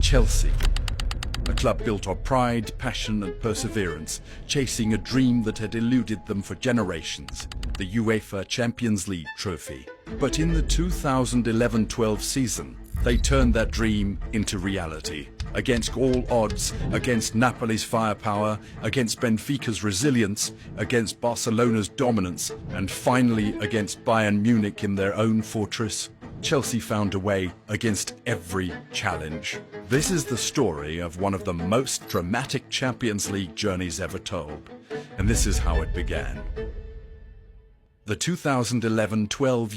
Chelsea, a club built on pride, passion and perseverance, chasing a dream that had eluded them for generations, the UEFA Champions League trophy. But in the 2011-12 season, they turned that dream into reality. Against all odds, against Napoli's firepower, against Benfica's resilience, against Barcelona's dominance, and finally against Bayern Munich in their own fortress, Chelsea found a way against every challenge. This is the story of one of the most dramatic Champions League journeys ever told, and this is how it began. The 2011-12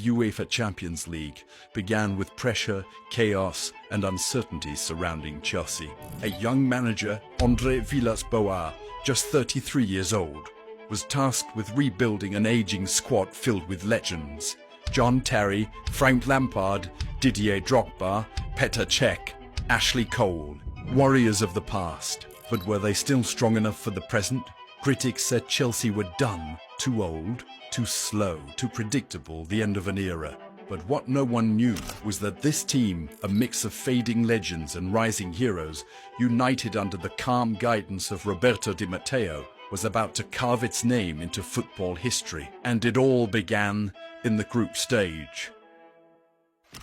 UEFA Champions League began with pressure, chaos and uncertainty surrounding Chelsea. A young manager, André Villas-Boas, just 33 years old, was tasked with rebuilding an aging squad filled with legends. John Terry, Frank Lampard, Didier Drogba, Petr Cech, Ashley Cole, warriors of the past. But were they still strong enough for the present? Critics said Chelsea were done, too old, too slow, too predictable, the end of an era. But what no one knew was that this team, a mix of fading legends and rising heroes, united under the calm guidance of Roberto Di Matteo, was about to carve its name into football history. And it all began in the group stage.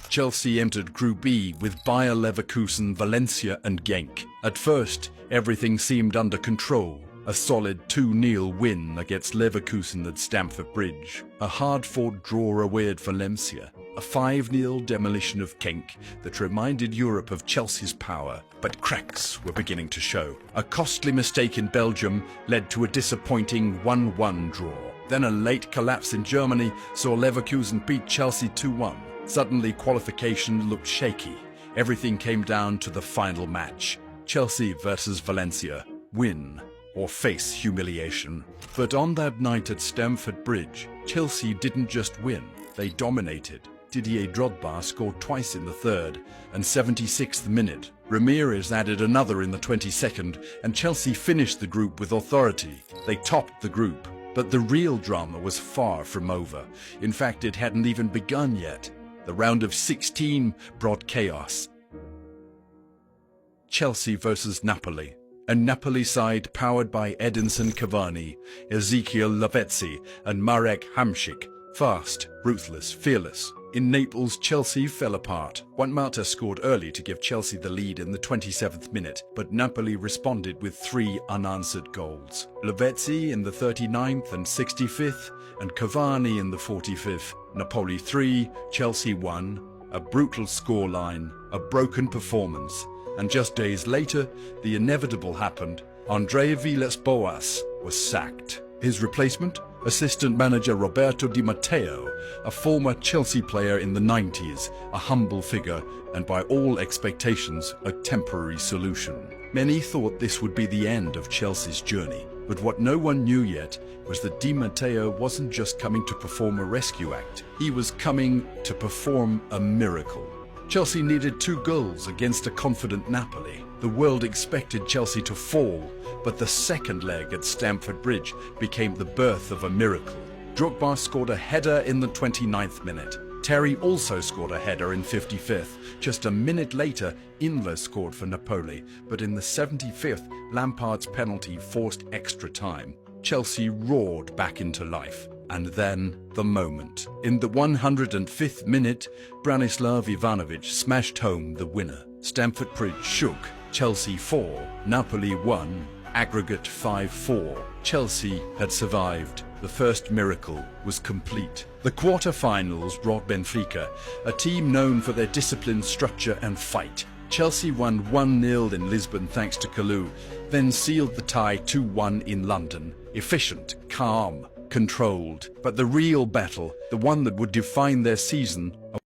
Chelsea entered Group B with Bayer Leverkusen, Valencia and Genk. At first, everything seemed under control. A solid 2-0 win against Leverkusen at Stamford Bridge. A hard-fought draw away at Valencia. A 5-0 demolition of Genk that reminded Europe of Chelsea's power. But cracks were beginning to show. A costly mistake in Belgium led to a disappointing 1-1 draw. Then a late collapse in Germany saw Leverkusen beat Chelsea 2-1. Suddenly qualification looked shaky. Everything came down to the final match. Chelsea versus Valencia. Win or face humiliation. But on that night at Stamford Bridge, Chelsea didn't just win, they dominated. Didier Drogba scored twice in the 3rd and 76th minute. Ramirez added another in the 22nd, and Chelsea finished the group with authority. They topped the group, but the real drama was far from over. In fact, it hadn't even begun yet. The round of 16 brought chaos. Chelsea versus Napoli. A Napoli side powered by Edinson Cavani, Ezekiel Lavezzi and Marek Hamšík. Fast, ruthless, fearless. In Naples, Chelsea fell apart. Juan Mata scored early to give Chelsea the lead in the 27th minute, but Napoli responded with 3 unanswered goals. Lavezzi in the 39th and 65th, and Cavani in the 45th. Napoli 3, Chelsea 1. A brutal scoreline, a broken performance. And just days later, the inevitable happened. André Villas-Boas was sacked. His replacement? Assistant manager Roberto Di Matteo, a former Chelsea player in the 90s, a humble figure, and by all expectations, a temporary solution. Many thought this would be the end of Chelsea's journey. But what no one knew yet was that Di Matteo wasn't just coming to perform a rescue act. He was coming to perform a miracle. Chelsea needed 2 goals against a confident Napoli. The world expected Chelsea to fall, but the second leg at Stamford Bridge became the birth of a miracle. Drogba scored a header in the 29th minute. Terry also scored a header in 55th. Just a minute later, Inler scored for Napoli, but in the 75th, Lampard's penalty forced extra time. Chelsea roared back into life. And then, the moment. In the 105th minute, Branislav Ivanovic smashed home the winner. Stamford Bridge shook. Chelsea 4, Napoli 1, aggregate 5-4. Chelsea had survived. The first miracle was complete. The quarter-finals brought Benfica, a team known for their discipline, structure and fight. Chelsea won 1-0 in Lisbon thanks to Kalou, then sealed the tie 2-1 in London. Efficient, calm, controlled. But the real battle, the one that would define their season,